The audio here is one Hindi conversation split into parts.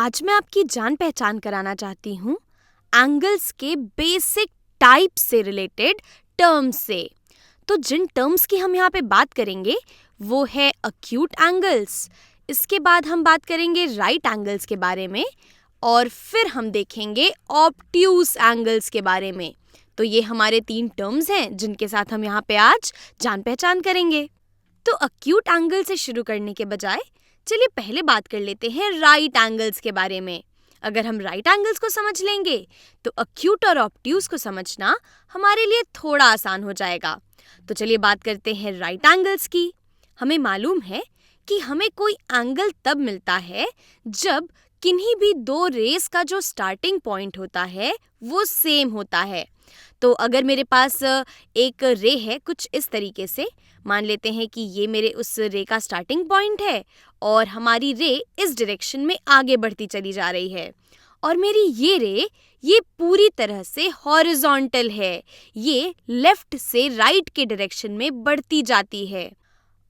आज मैं आपकी जान पहचान कराना चाहती हूँ एंगल्स के बेसिक टाइप से रिलेटेड टर्म्स से। तो जिन टर्म्स की हम यहाँ पे बात करेंगे वो है अक्यूट एंगल्स। इसके बाद हम बात करेंगे राइट एंगल्स के बारे में और फिर हम देखेंगे ऑब्ट्यूज एंगल्स के बारे में। तो ये हमारे 3 टर्म्स हैं जिनके साथ हम यहाँ पे आज जान पहचान करेंगे। तो अक्यूट एंगल से शुरू करने के बजाय चलिए पहले बात कर लेते हैं राइट एंगल्स के बारे में। अगर हम राइट एंगल्स को समझ लेंगे तो अक्यूट और ऑब्ट्यूज को समझना हमारे लिए थोड़ा आसान हो जाएगा। तो चलिए बात करते हैं राइट एंगल्स की। हमें मालूम है कि हमें कोई एंगल तब मिलता है जब किन्हीं भी 2 रेस का जो स्टार्टिंग पॉइंट होता है वो सेम होता है। तो अगर मेरे पास एक रे है कुछ इस तरीके से, मान लेते हैं कि ये मेरे उस रे का स्टार्टिंग पॉइंट है और हमारी रे इस डायरेक्शन में आगे बढ़ती चली जा रही है और मेरी ये रे ये पूरी तरह से हॉरिजॉन्टल है, ये लेफ्ट से राइट के डायरेक्शन में बढ़ती जाती है।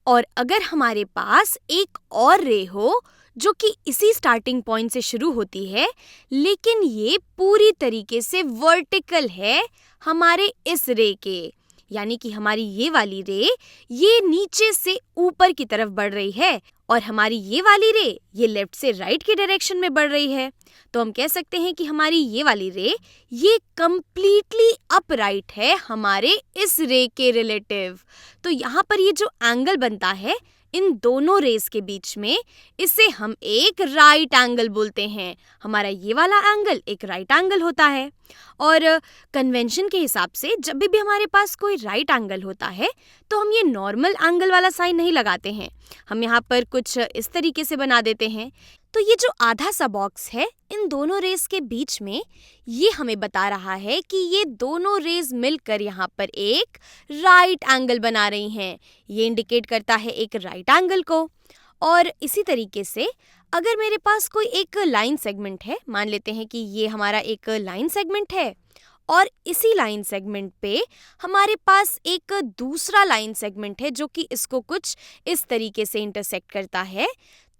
और अगर हमारे पास एक और रे हो जो कि इसी स्टार्टिंग पॉइंट से शुरू होती है लेकिन ये पूरी तरीके से वर्टिकल है हमारे इस रे के, यानी कि हमारी ये वाली रे ये नीचे से ऊपर की तरफ बढ़ रही है और हमारी ये वाली रे ये लेफ्ट से राइट की डायरेक्शन में बढ़ रही है, तो हम कह सकते हैं कि हमारी ये वाली रे ये कंप्लीटली अपराइट है हमारे इस रे के रिलेटिव। तो यहाँ पर ये जो एंगल बनता है इन दोनों रेस के बीच में, इसे हम एक राइट एंगल बोलते हैं। हमारा ये वाला एंगल एक राइट एंगल होता है। और कन्वेंशन के हिसाब से जब भी हमारे पास कोई राइट एंगल होता है तो हम ये नॉर्मल एंगल वाला साइन नहीं लगाते हैं, हम यहाँ पर कुछ इस तरीके से बना देते हैं। तो ये जो आधा सा बॉक्स है इन दोनों रेस के बीच में, ये हमें बता रहा है कि ये दोनों रेस मिलकर यहाँ पर एक राइट एंगल बना रही हैं। ये इंडिकेट करता है एक राइट एंगल को। और इसी तरीके से अगर मेरे पास कोई एक लाइन सेगमेंट है, मान लेते हैं कि ये हमारा एक लाइन सेगमेंट है और इसी लाइन सेगमेंट पे हमारे पास एक दूसरा लाइन सेगमेंट है जो कि इसको कुछ इस तरीके से इंटरसेक्ट करता है।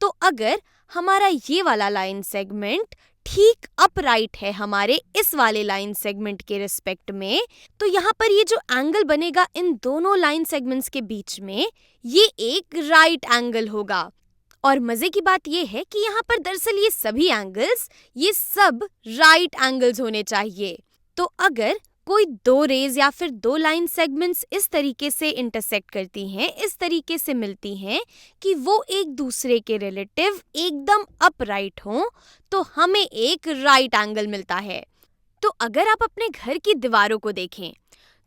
तो अगर हमारा ये वाला लाइन सेगमेंट ठीक अपराइट है हमारे इस वाले लाइन सेगमेंट के रिस्पेक्ट में, तो यहाँ पर ये जो एंगल बनेगा इन दोनों लाइन सेगमेंट्स के बीच में ये एक राइट एंगल होगा। और मजे की बात ये है कि यहाँ पर दरअसल ये सभी एंगल्स ये सब राइट एंगल्स होने चाहिए। तो अगर कोई 2 रेज या फिर 2 लाइन सेगमेंट्स इस तरीके से इंटरसेक्ट करती हैं, इस तरीके से मिलती हैं कि वो एक दूसरे के रिलेटिव एकदम अपराइट हों, तो हमें एक राइट एंगल मिलता है। तो अगर आप अपने घर की दीवारों को देखें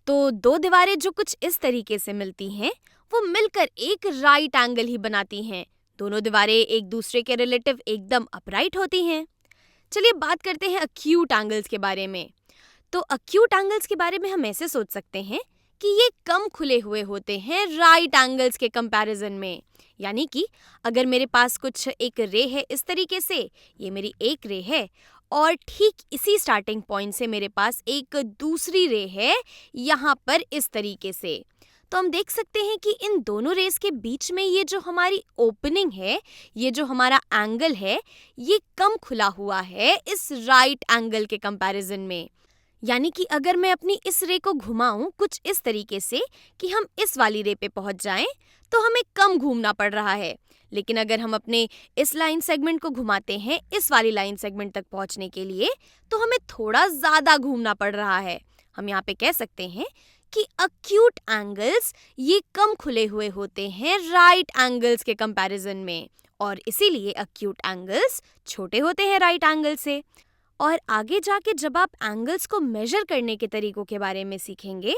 तो 2 दीवारें जो कुछ इस तरीके से मिलती हैं वो मिलकर एक राइट एंगल ही बनाती हैं। दोनों दीवारें एक दूसरे के रिलेटिव एकदम अपराइट होती हैं। चलिए बात करते हैं अक्यूट एंगल्स के बारे में। तो अक्यूट एंगल्स के बारे में हम ऐसे सोच सकते हैं कि ये कम खुले हुए होते हैं राइट एंगल्स के कंपैरिजन में। यानी कि अगर मेरे पास कुछ एक रे है इस तरीके से, ये मेरी एक रे है और ठीक इसी स्टार्टिंग पॉइंट से मेरे पास एक दूसरी रे है यहाँ पर इस तरीके से, तो हम देख सकते हैं कि इन दोनों रेस के बीच में ये जो हमारी ओपनिंग है, ये जो हमारा एंगल है, ये कम खुला हुआ है इस राइट एंगल के कंपैरिजन में। यानी कि अगर मैं अपनी इस रे को घुमाऊं कुछ इस तरीके से कि हम इस वाली रे पे पहुंच जाएं, तो हमें कम घूमना पड़ रहा है। लेकिन अगर हम अपने इस लाइन सेगमेंट को घुमाते हैं इस वाली लाइन सेगमेंट तक पहुंचने के लिए, तो हमें थोड़ा ज़्यादा घूमना पड़ रहा है। हम यहाँ पे कह सकते हैं कि अक्यूट एंगल्स ये कम खुले हुए होते हैं राइट एंगल्स के कंपैरिजन में और इसीलिए अक्यूट एंगल्स छोटे होते हैं राइट एंगल से। और आगे जाके जब आप एंगल्स को मेजर करने के तरीकों के बारे में सीखेंगे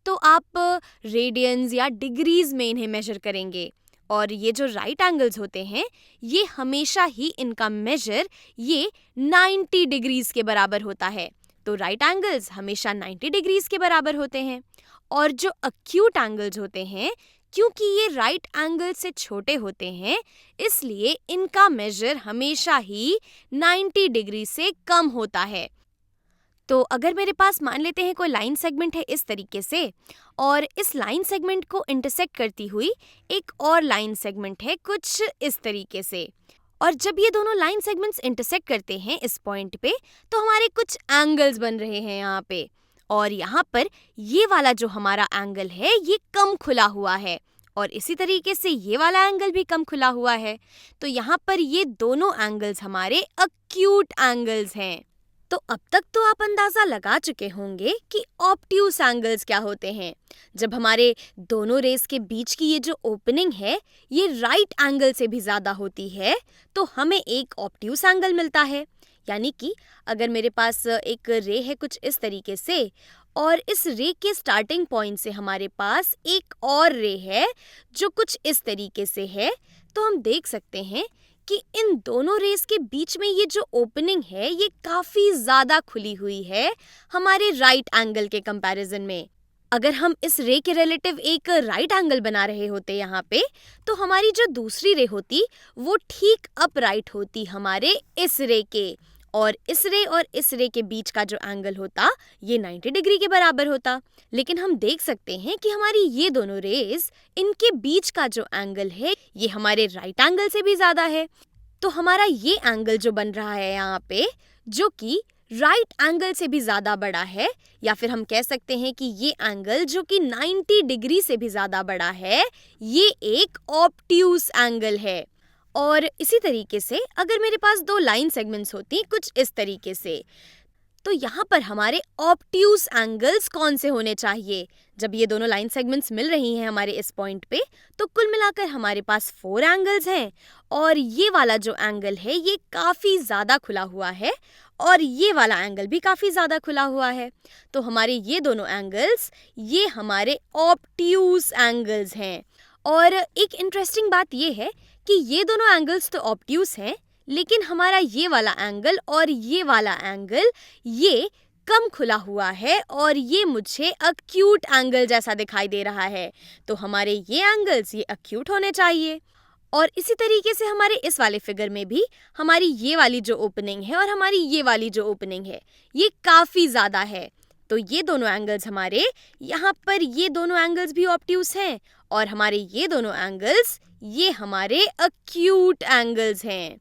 तो आप रेडियंस या डिग्रीज में इन्हें मेजर करेंगे। और ये जो राइट एंगल्स होते हैं ये हमेशा ही इनका मेजर ये 90 डिग्रीज के बराबर होता है। तो राइट एंगल्स हमेशा 90 डिग्रीज के बराबर होते हैं। और जो अक्यूट एंगल्स होते हैं, क्योंकि ये राइट एंगल से छोटे होते हैं इसलिए इनका मेजर हमेशा ही 90 डिग्री से कम होता है। तो अगर मेरे पास मान लेते हैं कोई लाइन सेगमेंट है इस तरीके से और इस लाइन सेगमेंट को इंटरसेक्ट करती हुई एक और लाइन सेगमेंट है कुछ इस तरीके से, और जब ये दोनों लाइन सेगमेंट्स इंटरसेक्ट करते हैं इस पॉइंट पे, तो हमारे कुछ एंगल्स बन रहे हैं यहाँ पे। और यहाँ पर ये वाला जो हमारा एंगल है ये कम खुला हुआ है और इसी तरीके से ये वाला एंगल भी कम खुला हुआ है। तो यहाँ पर ये दोनों एंगल्स हमारे एक्यूट एंगल्स हैं। तो अब तक तो आप अंदाजा लगा चुके होंगे कि ऑब्ट्यूस एंगल्स क्या होते हैं। जब हमारे दोनों रेस के बीच की ये जो ओपनिंग है ये राइट एंगल से भी ज़्यादा होती है तो हमें एक ऑब्ट्यूस एंगल मिलता है। यानी कि अगर मेरे पास एक रे है कुछ इस तरीके से और इस रे के स्टार्टिंग पॉइंट से हमारे पास एक और रे है जो कुछ इस तरीके से है, तो हम देख सकते हैं कि इन दोनों रेस के बीच में ये जो ओपनिंग है ये काफ़ी ज़्यादा खुली हुई है हमारे राइट एंगल के कंपैरिजन में। अगर हम इस रे के रिलेटिव एक राइट एंगल बना रहे होते यहाँ पे, तो हमारी जो दूसरी रे होती वो ठीक अपराइट होती हमारे इस रे के, और इस रे के बीच का जो एंगल होता ये 90 डिग्री के बराबर होता। लेकिन हम देख सकते हैं कि हमारी ये दोनों रेस, इनके बीच का जो एंगल है ये हमारे राइट एंगल से भी ज़्यादा है। तो हमारा ये एंगल जो बन रहा है यहाँ पे, जो कि राइट एंगल से भी ज़्यादा बड़ा है, या फिर हम कह सकते हैं कि ये एंगल जो कि 90 डिग्री से भी ज़्यादा बड़ा है, ये एक ऑब्ट्यूस एंगल है। और इसी तरीके से अगर मेरे पास दो लाइन सेगमेंट्स होती कुछ इस तरीके से, तो यहाँ पर हमारे ऑब्ट्यूस एंगल्स कौन से होने चाहिए? जब ये दोनों लाइन सेगमेंट्स मिल रही हैं हमारे इस पॉइंट पे, तो कुल मिलाकर हमारे पास 4 एंगल्स हैं और ये वाला जो एंगल है ये काफ़ी ज़्यादा खुला हुआ है और ये वाला एंगल भी काफ़ी ज़्यादा खुला हुआ है। तो हमारे ये दोनों एंगल्स ये हमारे ऑब्ट्यूस एंगल्स हैं। और एक इंटरेस्टिंग बात ये है कि ये दोनों एंगल्स तो ऑब्ट्यूस हैं, लेकिन हमारा ये वाला एंगल और ये वाला एंगल ये कम खुला हुआ है और ये मुझे एक्यूट एंगल जैसा दिखाई दे रहा है। तो हमारे ये एंगल्स ये एक्यूट होने चाहिए। और इसी तरीके से हमारे इस वाले फिगर में भी हमारी ये वाली जो ओपनिंग है और हमारी ये वाली जो ओपनिंग है ये काफ़ी ज़्यादा है। तो ये दोनों एंगल्स हमारे यहाँ पर ये दोनों एंगल्स भी ऑब्ट्यूस हैं और हमारे ये दोनों एंगल्स ये हमारे एक्यूट एंगल्स हैं।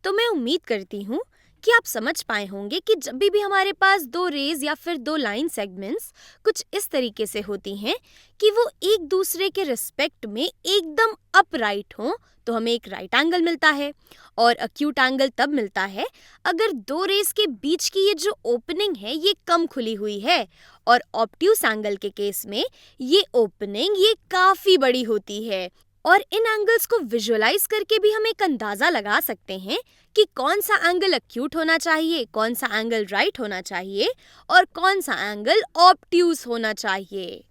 तो मैं उम्मीद करती हूँ कि आप समझ पाए होंगे कि जब भी हमारे पास दो रेज या फिर दो लाइन सेगमेंट्स कुछ इस तरीके से होती हैं कि वो एक दूसरे के रिस्पेक्ट में एकदम अपराइट हों, तो हमें एक राइट एंगल मिलता है। और एक्यूट एंगल तब मिलता है अगर दो रेज के बीच की ये जो ओपनिंग है ये कम खुली हुई है, और ऑब्ट्यूस एंगल के केस में ये ओपनिंग ये काफ़ी बड़ी होती है। और इन एंगल्स को विजुअलाइज करके भी हम एक अंदाज़ा लगा सकते हैं कि कौन सा एंगल एक्यूट होना चाहिए, कौन सा एंगल राइट होना चाहिए और कौन सा एंगल ऑब्ट्यूस होना चाहिए।